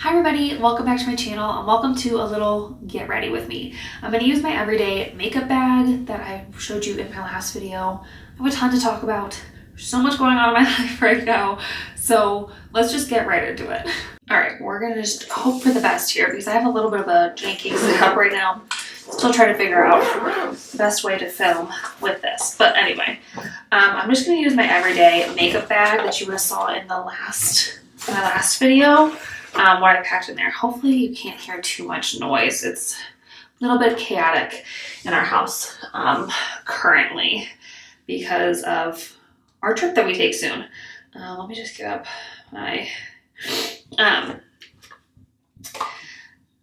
Hi everybody, welcome back to my channel and welcome to a little get ready with me. I'm going to use my everyday makeup bag that I showed you in my last video. I have a ton to talk about. There's so much going on in my life right now, so let's just get right into it. Alright, we're going to just hope for the best here because I have a little bit of a janky setup right now. Still trying to figure out the best way to film with this. But anyway, I'm just going to use my everyday makeup bag that you would have saw in my last video. What I packed in there. Hopefully you can't hear too much noise. It's a little bit chaotic in our house currently because of our trip that we take soon. Let me just get up my...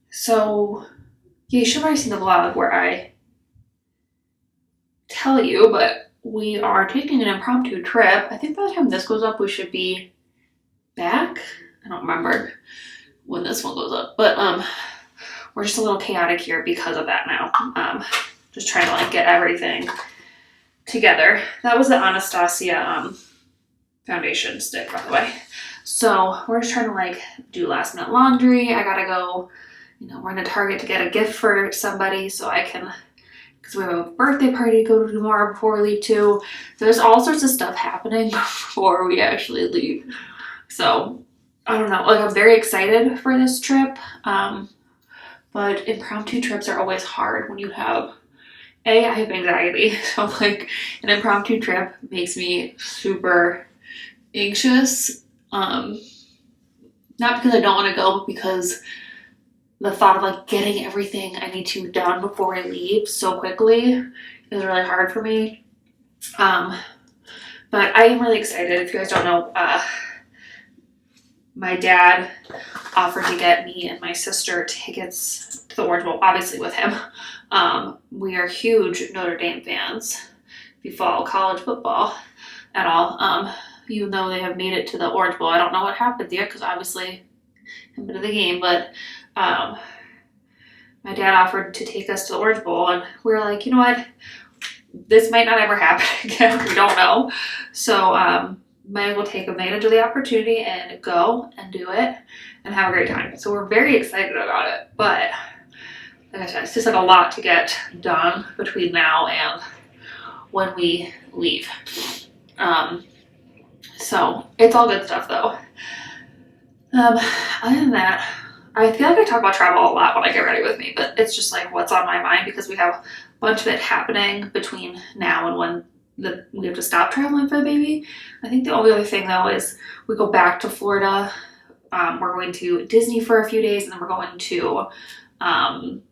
So, yeah, you should have already seen the vlog where I tell you, but we are taking an impromptu trip. I think by the time this goes up, we should be back. I don't remember when this one goes up, but we're just a little chaotic here because of that now. Just trying to like get everything together. That was the Anastasia foundation stick, by the way. So we're just trying to like do last minute laundry. I gotta go, run to Target to get a gift for somebody so I can, because we have a birthday party to go to tomorrow before we leave too. So there's all sorts of stuff happening before we actually leave. So I don't know, like I'm very excited for this trip, but impromptu trips are always hard when you have, I have anxiety, so like an impromptu trip makes me super anxious, not because I don't want to go, but because the thought of like getting everything I need to done before I leave so quickly is really hard for me, but I am really excited. If you guys don't know, my dad offered to get me and my sister tickets to the Orange Bowl, obviously with him. We are huge Notre Dame fans. If you follow college football at all, even though they have made it to the Orange Bowl, I don't know what happened there because obviously I haven't been to the game, but my dad offered to take us to the Orange Bowl and we were like, you know what, this might not ever happen again, we don't know. So might as well take advantage of the opportunity and go and do it and have a great time. So we're very excited about it, but like I said, it's just like a lot to get done between now and when we leave. So it's all good stuff though. Other than that, I feel like I talk about travel a lot when I get ready with me, but it's just like what's on my mind because we have a bunch of it happening between now and when we have to stop traveling for the baby. I think the only other thing though is we go back to Florida. We're going to Disney for a few days and then we're going to Palm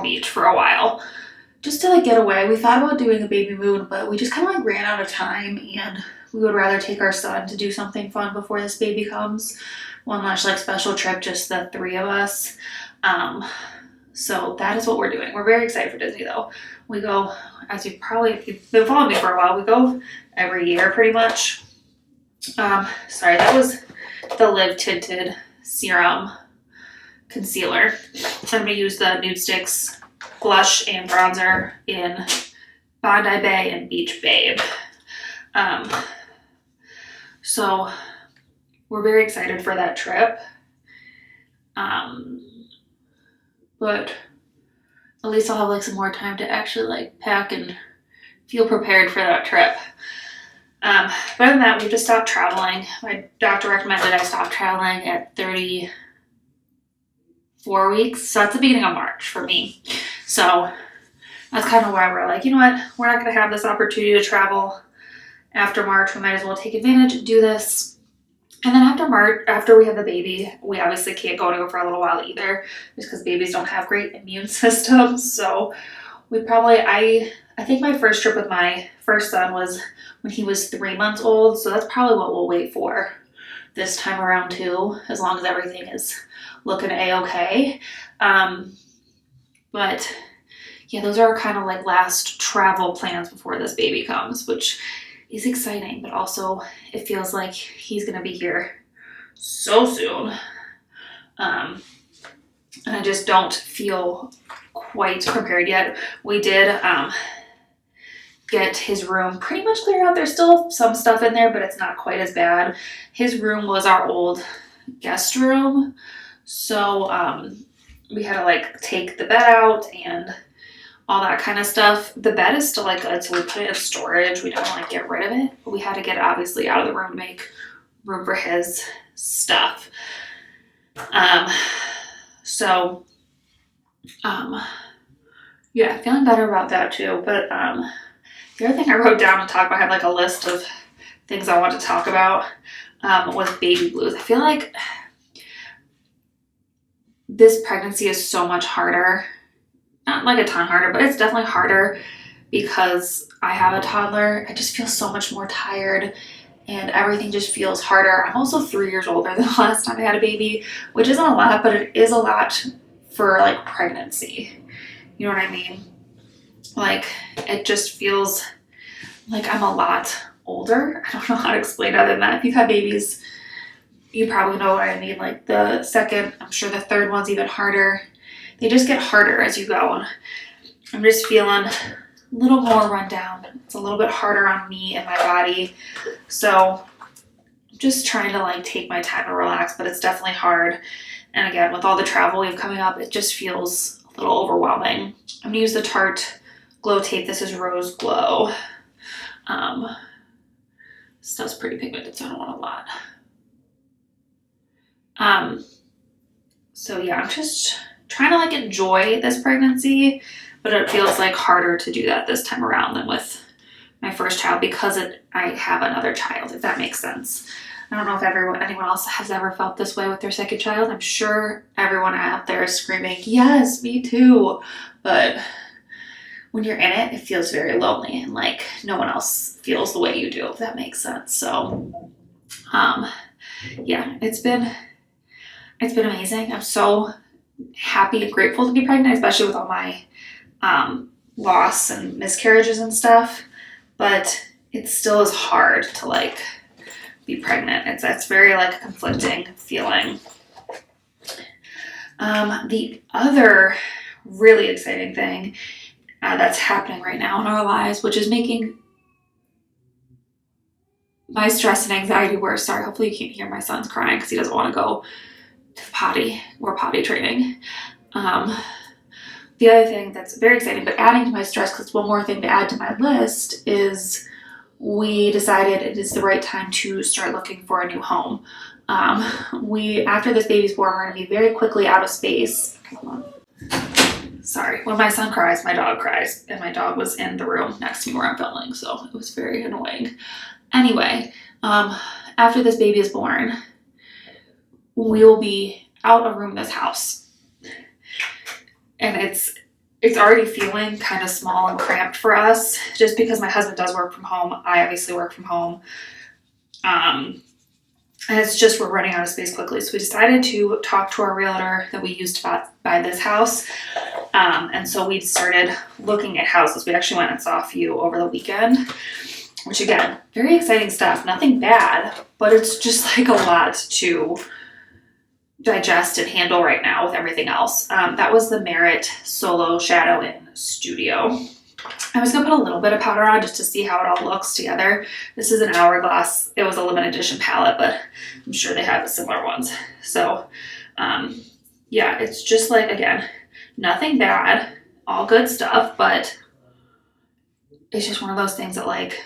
Beach for a while just to like get away. We thought about doing a baby moon, but we just kind of like ran out of time and we would rather take our son to do something fun before this baby comes. One last like special trip, just the three of us. So that is what we're doing. We're very excited for Disney though. We go, as if you've been following me for a while, we go every year pretty much. Sorry, that was the Live Tinted Serum Concealer. So I'm going to use the Nude Sticks blush and bronzer in Bondi Bay and Beach Babe. So we're very excited for that trip. But at least I'll have like some more time to actually like pack and feel prepared for that trip. But other than that, we've just stopped traveling. My doctor recommended I stop traveling at 34 weeks. So that's the beginning of March for me. So that's kind of why we're like, you know what, we're not going to have this opportunity to travel after March. We might as well take advantage and do this. And then after March, after we have the baby, we obviously can't go anywhere for a little while either, just because babies don't have great immune systems. So we probably, I think my first trip with my first son was when he was 3 months old. So that's probably what we'll wait for this time around too, as long as everything is looking a-okay. But yeah, those are kind of like last travel plans before this baby comes, which is exciting, but also it feels like he's gonna be here so soon. And I just don't feel quite prepared yet. We did get his room pretty much cleared out. There's still some stuff in there, but it's not quite as bad. His room was our old guest room. So we had to like take the bed out and all that kind of stuff. The bed is still like good, so we put it in storage. We don't like get rid of it, but we had to get it obviously out of the room to make room for his stuff. So yeah, feeling better about that too. But the other thing I wrote down to talk about, I have like a list of things I want to talk about, was baby blues. I feel like this pregnancy is so much harder. Not like a ton harder, but it's definitely harder because I have a toddler. I just feel so much more tired and everything just feels harder. I'm also 3 years older than the last time I had a baby, which isn't a lot, but it is a lot for like pregnancy. You know what I mean? Like, it just feels like I'm a lot older. I don't know how to explain it other than that. If you've had babies, you probably know what I mean. Like the second, I'm sure the third one's even harder. They just get harder as you go. And I'm just feeling a little more run down. It's a little bit harder on me and my body. So I'm just trying to like take my time and relax, but it's definitely hard. And again, with all the travel we have coming up, it just feels a little overwhelming. I'm gonna use the Tarte Glow Tape. This is Rose Glow. Stuff's pretty pigmented, so I don't want a lot. So yeah, I'm just trying to like enjoy this pregnancy, but it feels like harder to do that this time around than with my first child because I have another child, if that makes sense. I don't know if anyone else has ever felt this way with their second child. I'm sure everyone out there is screaming, yes, me too. But when you're in it, it feels very lonely and like no one else feels the way you do, if that makes sense. So, yeah, it's been amazing. I'm so happy and grateful to be pregnant, especially with all my loss and miscarriages and stuff. But it still is hard to like be pregnant. It's very like a conflicting feeling. The other really exciting thing that's happening right now in our lives, which is making my stress and anxiety worse. Sorry, hopefully you can't hear my son's crying because he doesn't want to go to the potty. We're potty training. The other thing that's very exciting, but adding to my stress, because one more thing to add to my list, is we decided it is the right time to start looking for a new home. After this baby's born, we're going to be very quickly out of space. Hold on. Sorry. When my son cries, my dog cries, and my dog was in the room next to me where I'm filming, so it was very annoying. Anyway, after this baby is born, we will be out of room in this house. And it's already feeling kind of small and cramped for us, just because my husband does work from home. I obviously work from home. And it's just we're running out of space quickly. So we decided to talk to our realtor that we used to buy this house. And so we started looking at houses. We actually went and saw a few over the weekend, which again, very exciting stuff. Nothing bad, but it's just like a lot to digest and handle right now with everything else. That was the Merit Solo Shadow in Studio. I was gonna put a little bit of powder on just to see how it all looks together. This is an Hourglass. It was a limited edition palette, but I'm sure they have similar ones. So yeah, it's just like, again, nothing bad, all good stuff, but it's just one of those things that like,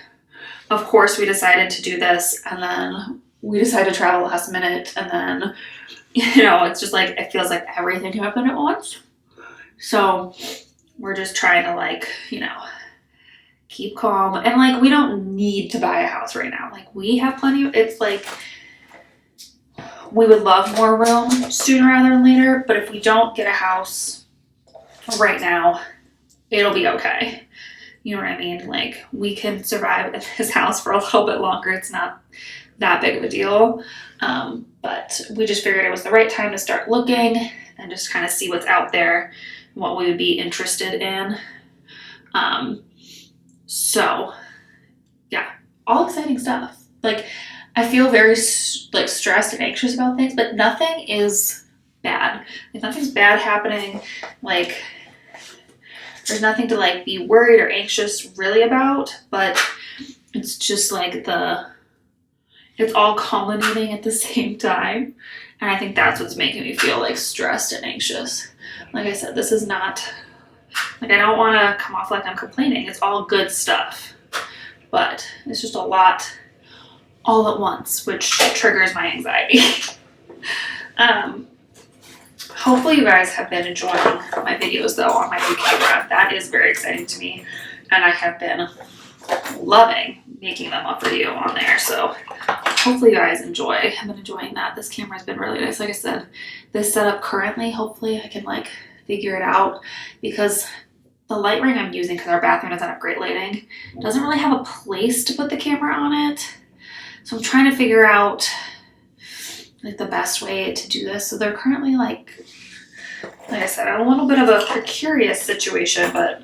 of course we decided to do this and then we decided to travel last minute and then, you know, it's just like, it feels like everything happened at once. So we're just trying to like, you know, keep calm. And like, we don't need to buy a house right now. Like we have plenty of, it's like, we would love more room sooner rather than later. But if we don't get a house right now, it'll be okay. You know what I mean? Like we can survive in this house for a little bit longer. It's not that big of a deal. But we just figured it was the right time to start looking and just kind of see what's out there and what we would be interested in. So yeah, all exciting stuff. Like I feel very like stressed and anxious about things, but nothing is bad. Like nothing's bad happening. Like there's nothing to like be worried or anxious really about, but it's just like it's all culminating at the same time. And I think that's what's making me feel like stressed and anxious. Like I said, this is not, like I don't want to come off like I'm complaining. It's all good stuff. But it's just a lot all at once, which triggers my anxiety. Hopefully you guys have been enjoying my videos though on my new camera. That is very exciting to me. And I have been loving making them up for you on there. So hopefully you guys enjoy. I've been enjoying that. This camera has been really nice. Like I said, this setup currently, hopefully I can like figure it out, because the light ring I'm using, because our bathroom doesn't have great lighting, doesn't really have a place to put the camera on it. So I'm trying to figure out like the best way to do this. So they're currently like I said, a little bit of a precarious situation, but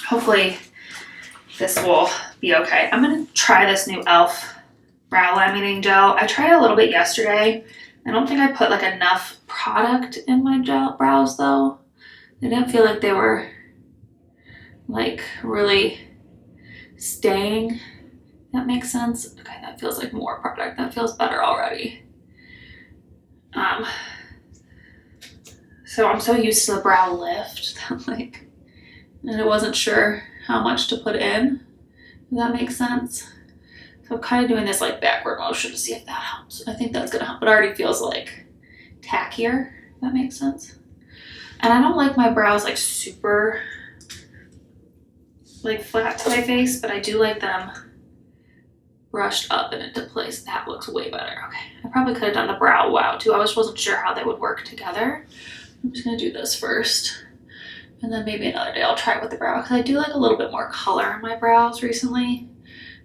hopefully this will be okay. I'm going to try this new e.l.f. brow laminating gel. I tried a little bit yesterday. I don't think I put like enough product in my brows though. I didn't feel like they were like really staying. That makes sense. Okay, that feels like more product. That feels better already. So I'm so used to the brow lift that like, and I wasn't sure how much to put in. Does that make sense? So I'm kind of doing this like backward motion to see if that helps. I think that's gonna help. It already feels like tackier. If that makes sense. And I don't like my brows like super like flat to my face, but I do like them brushed up and into place. That looks way better. Okay, I probably could have done the brow wow too. I just wasn't sure how they would work together. I'm just gonna do this first, and then maybe another day I'll try it with the brow, because I do like a little bit more color in my brows recently.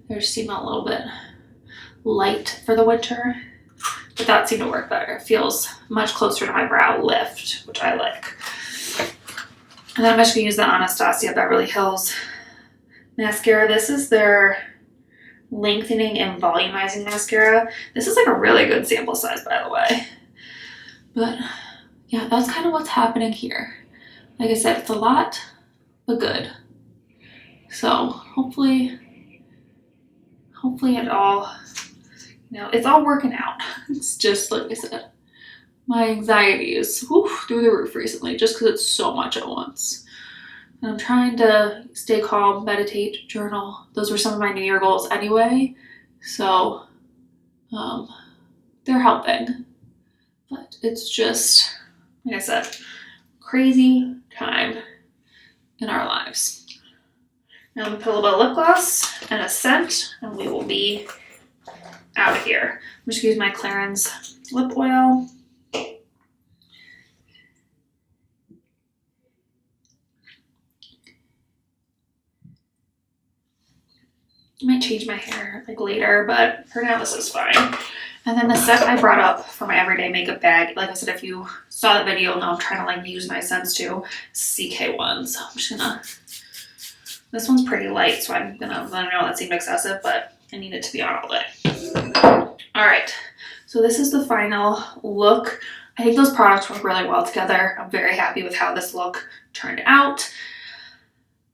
They just seem a little bit light for the winter, but that seemed to work better. It feels much closer to my brow lift, which I like. And then I'm just gonna use the Anastasia Beverly Hills mascara. This is their lengthening and volumizing mascara. This is like a really good sample size, by the way. But yeah, that's kind of what's happening here. Like I said, it's a lot, but good. So hopefully it all, you know, it's all working out. It's just, like I said, my anxiety is through the roof recently, just because it's so much at once. And I'm trying to stay calm, meditate, journal. Those were some of my New Year goals anyway. So they're helping. But it's just, like I said, crazy time in our lives. Now I'm gonna put a little bit of lip gloss and a scent, and we will be out of here. I'm just gonna use my Clarins lip oil. I might change my hair like later, but for now this is fine. And then the scent I brought up for my everyday makeup bag, like I said, if you saw that video, now I'm trying to like use my scents too, CK1. So I'm just gonna, this one's pretty light, so I'm gonna, I know that seemed excessive, but I need it to be on all day. All right, so this is the final look. I think those products work really well together. I'm very happy with how this look turned out.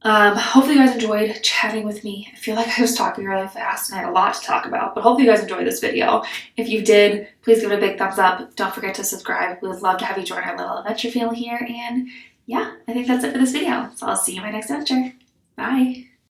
Hopefully you guys enjoyed chatting with me. I feel like I was talking really fast and I had a lot to talk about, but hopefully you guys enjoyed this video. If you did, please give it a big thumbs up. Don't forget to subscribe. We would love to have you join our little adventure family here. And yeah, I think that's it for this video. So I'll see you in my next adventure. Bye.